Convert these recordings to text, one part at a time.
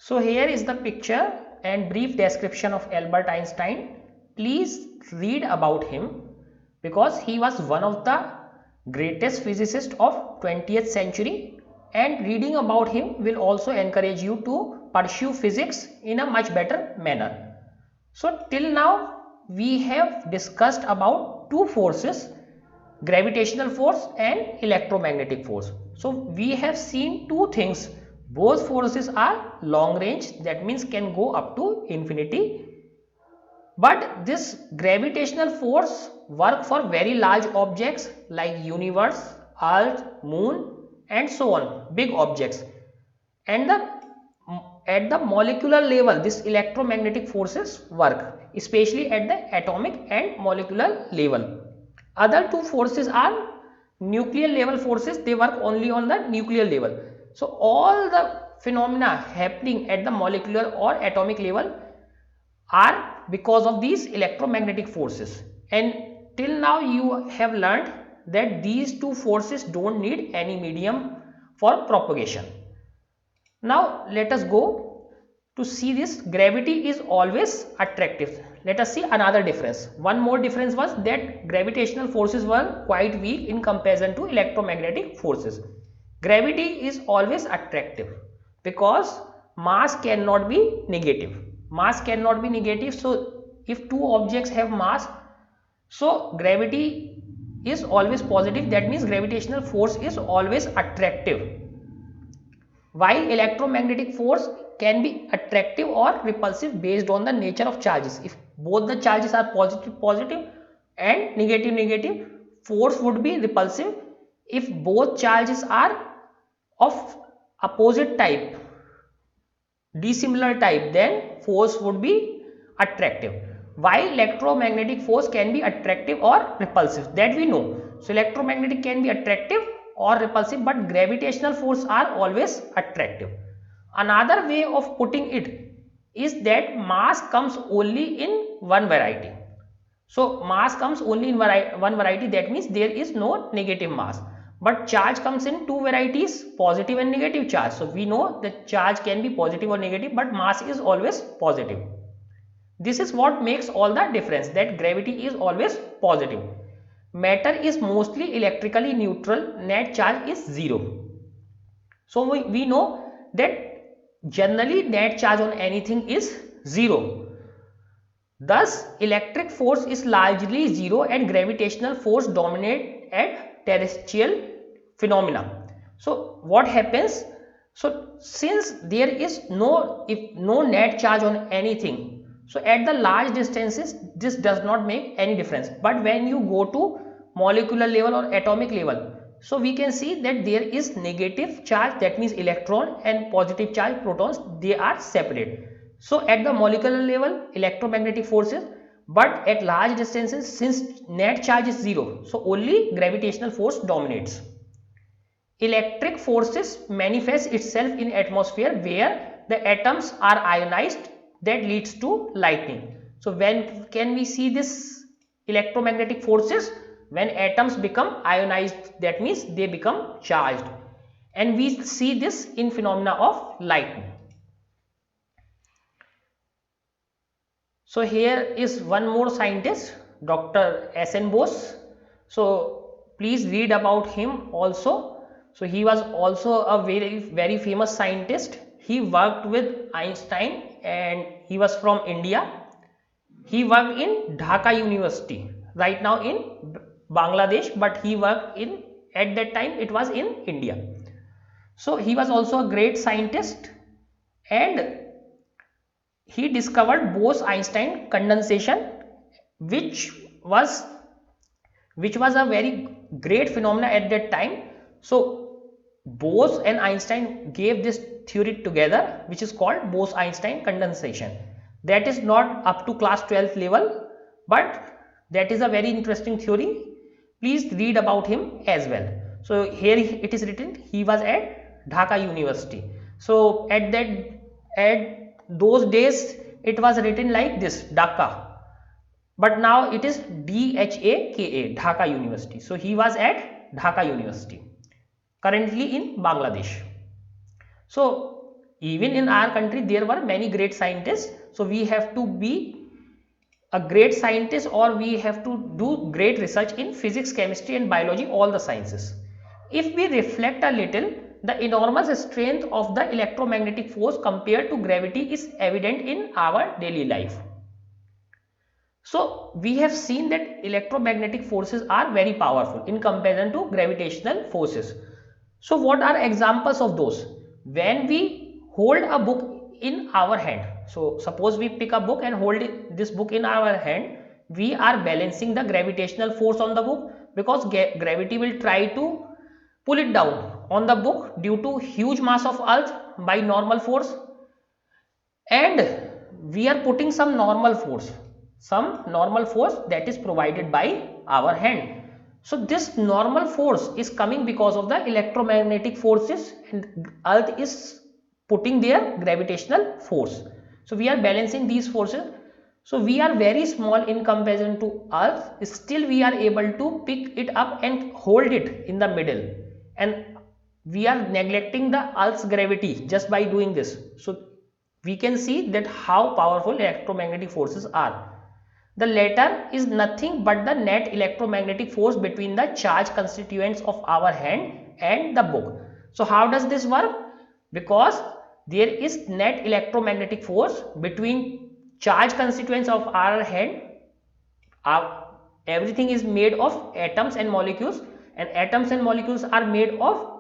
So here is the picture and brief description of Albert Einstein. Please read about him because he was one of the greatest physicists of 20th century, and reading about him will also encourage you to pursue physics in a much better manner. So till now we have discussed about two forces, gravitational force and electromagnetic force. So we have seen two things. Both forces are long range, that means can go up to infinity. But this gravitational force work for very large objects like universe, earth, moon and so on, big objects. And at the molecular level this electromagnetic forces work, especially at the atomic and molecular level. Other two forces are nuclear level forces, they work only on the nuclear level. So all the phenomena happening at the molecular or atomic level are because of these electromagnetic forces. And till now you have learned that these two forces don't need any medium for propagation. Now let us go to see this. Gravity is always attractive. Let us see another difference. One more difference was that gravitational forces were quite weak in comparison to electromagnetic forces. Gravity is always attractive because mass cannot be negative. Mass cannot be negative. So if two objects have mass, so gravity is always positive. That means gravitational force is always attractive, while electromagnetic force can be attractive or repulsive based on the nature of charges. If both the charges are positive and negative, force would be repulsive. If both charges are of opposite type, dissimilar type, then force would be attractive. While electromagnetic force can be attractive or repulsive, that we know. So electromagnetic can be attractive or repulsive, but gravitational force are always attractive. Another way of putting it is that mass comes only in one variety. So mass comes only in one variety, that means there is no negative mass. But charge comes in two varieties, positive and negative charge. So we know that charge can be positive or negative, but mass is always positive. This is what makes all the difference, that gravity is always positive. Matter is mostly electrically neutral, net charge is zero. So we know that generally net charge on anything is zero. Thus, electric force is largely zero and gravitational force dominate at terrestrial phenomena. So, what happens? So, since there is no net charge on anything, so at the large distances, this does not make any difference. But when you go to molecular level or atomic level, so we can see that there is negative charge, that means electron, and positive charge protons, they are separate. So at the molecular level electromagnetic forces, but at large distances since net charge is zero, so only gravitational force dominates. Electric forces manifest itself in atmosphere where the atoms are ionized, that leads to lightning. So when can we see this electromagnetic forces? When atoms become ionized, that means they become charged, and we see this in phenomena of lightning. So here is one more scientist, Dr. S.N. Bose. So please read about him also. So he was also a very famous scientist. He worked with Einstein and he was from India. He worked in Dhaka University, right now in Bangladesh, but he worked in, at that time it was in India. So he was also a great scientist, and he discovered Bose-Einstein condensation, which was a very great phenomena at that time. So Bose and Einstein gave this theory together, which is called Bose-Einstein condensation. That is not up to class 12th level, but that is a very interesting theory. Please read about him as well. So here it is written, he was at Dhaka University. So at those days it was written like this, Dhaka, but now it is DHAKA, Dhaka University. So he was at Dhaka University, currently in Bangladesh. So even in our country there were many great scientists, so we have to be a great scientist or we have to do great research in physics, chemistry and biology, all the sciences. If we reflect a little, the enormous strength of the electromagnetic force compared to gravity is evident in our daily life. So we have seen that electromagnetic forces are very powerful in comparison to gravitational forces. So what are examples of those? When we hold a book in our hand, so suppose we pick a book and hold this book in our hand, we are balancing the gravitational force on the book, because gravity will try to pull it down on the book due to huge mass of earth by normal force, and we are putting some normal force that is provided by our hand. So this normal force is coming because of the electromagnetic forces, and earth is putting their gravitational force. So we are balancing these forces. So we are very small in comparison to earth, still we are able to pick it up and hold it in the middle, and we are neglecting the earth's gravity just by doing this. So we can see that how powerful electromagnetic forces are. The latter is nothing but the net electromagnetic force between the charge constituents of our hand and the book. So how does this work? Because there is net electromagnetic force between charge constituents of our hand. Everything is made of atoms and molecules, and atoms and molecules are made of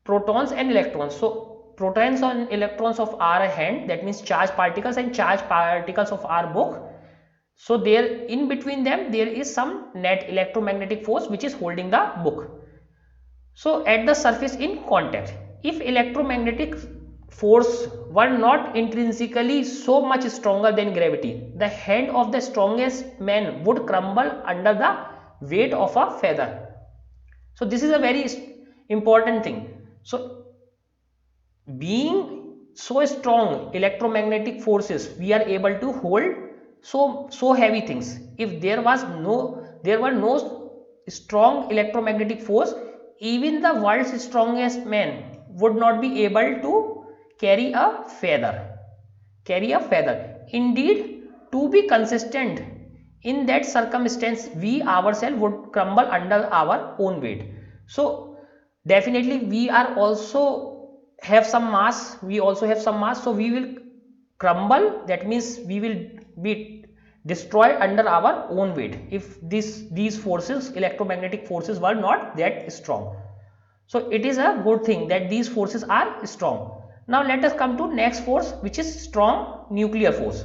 protons and electrons. So protons and electrons of our hand, that means charged particles, and charged particles of our book. So there in between them there is some net electromagnetic force which is holding the book. So at the surface in contact, if electromagnetic force were not intrinsically so much stronger than gravity, the hand of the strongest man would crumble under the weight of a feather. So this is a very important thing. So being so strong electromagnetic forces, we are able to hold so heavy things. If there were no strong electromagnetic force, even the world's strongest man would not be able to carry a feather. Indeed, to be consistent in that circumstance, we ourselves would crumble under our own weight. So definitely we are also have some mass, so we will crumble, that means we will be destroyed under our own weight if these forces, electromagnetic forces, were not that strong. So it is a good thing that these forces are strong. Now let us come to next force, which is strong nuclear force.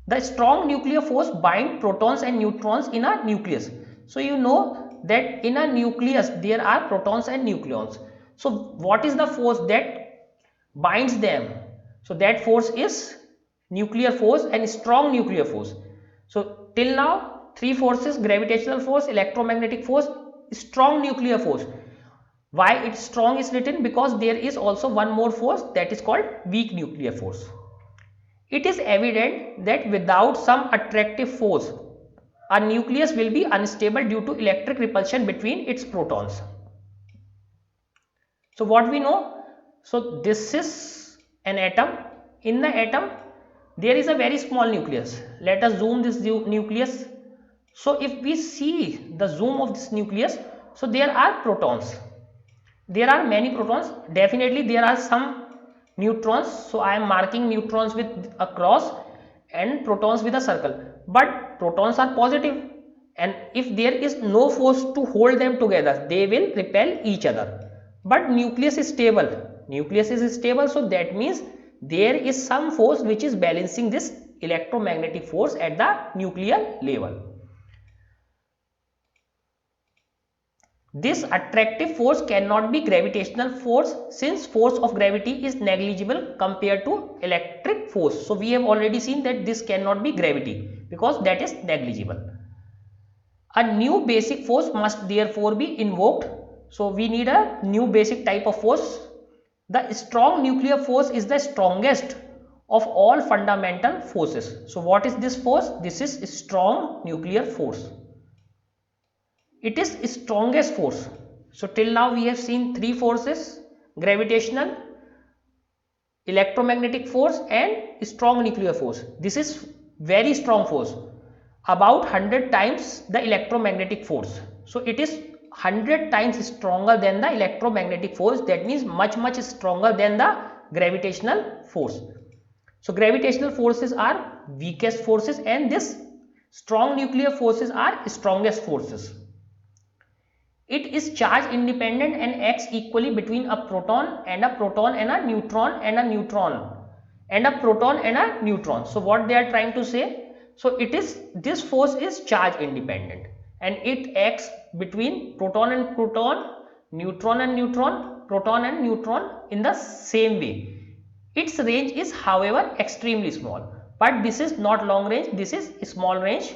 The strong nuclear force binds protons and neutrons in a nucleus. So you know that in a nucleus there are protons and nucleons. So what is the force that binds them? So that force is nuclear force and strong nuclear force. So till now three forces: gravitational force, electromagnetic force, strong nuclear force. Why it's strong is written because there is also one more force, that is called weak nuclear force. It is evident that without some attractive force, a nucleus will be unstable due to electric repulsion between its protons. So what we know? So this is an atom. In the atom, there is a very small nucleus. Let us zoom this nucleus. So if we see the zoom of this nucleus, so there are protons. There are many protons. Definitely there are some neutrons, so I am marking neutrons with a cross and protons with a circle, but protons are positive, and if there is no force to hold them together, they will repel each other. But nucleus is stable, so that means there is some force which is balancing this electromagnetic force at the nuclear level. This attractive force cannot be gravitational force, since force of gravity is negligible compared to electric force. So we have already seen that this cannot be gravity because that is negligible. A new basic force must therefore be invoked. So we need a new basic type of force. The strong nuclear force is the strongest of all fundamental forces. So what is this force? This is strong nuclear force. It is strongest force. So till now we have seen three forces: gravitational, electromagnetic force and strong nuclear force. This is very strong force, about 100 times the electromagnetic force. So it is 100 times stronger than the electromagnetic force. That means much stronger than the gravitational force. So gravitational forces are weakest forces and this strong nuclear forces are strongest forces. It is charge independent and acts equally between a proton and a proton and a neutron and a neutron and a proton and a neutron. So what they are trying to say? So it is, this force is charge independent and it acts between proton and proton, neutron and neutron, proton and neutron in the same way. Its range is however extremely small, but this is not long range, this is small range.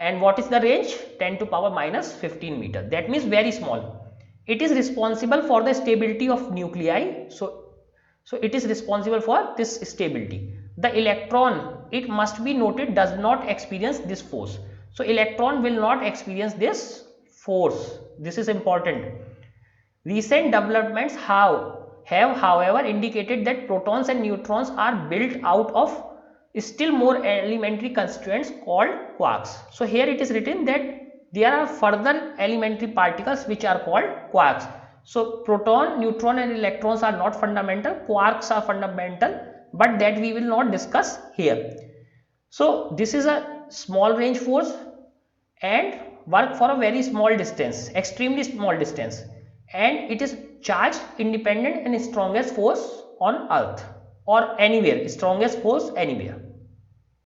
And what is the range? 10 to power minus 15 meter. That means very small. It is responsible for the stability of nuclei. So it is responsible for this stability. The electron, it must be noted, does not experience this force. So electron will not experience this force. This is important. Recent developments have however indicated that protons and neutrons are built out of still more elementary constituents called quarks. So here it is written that there are further elementary particles which are called quarks. So proton, neutron and electrons are not fundamental, quarks are fundamental, but that we will not discuss here. So this is a small range force and work for a very small distance, extremely small distance, and it is charge independent and strongest force on earth or anywhere, strongest force anywhere.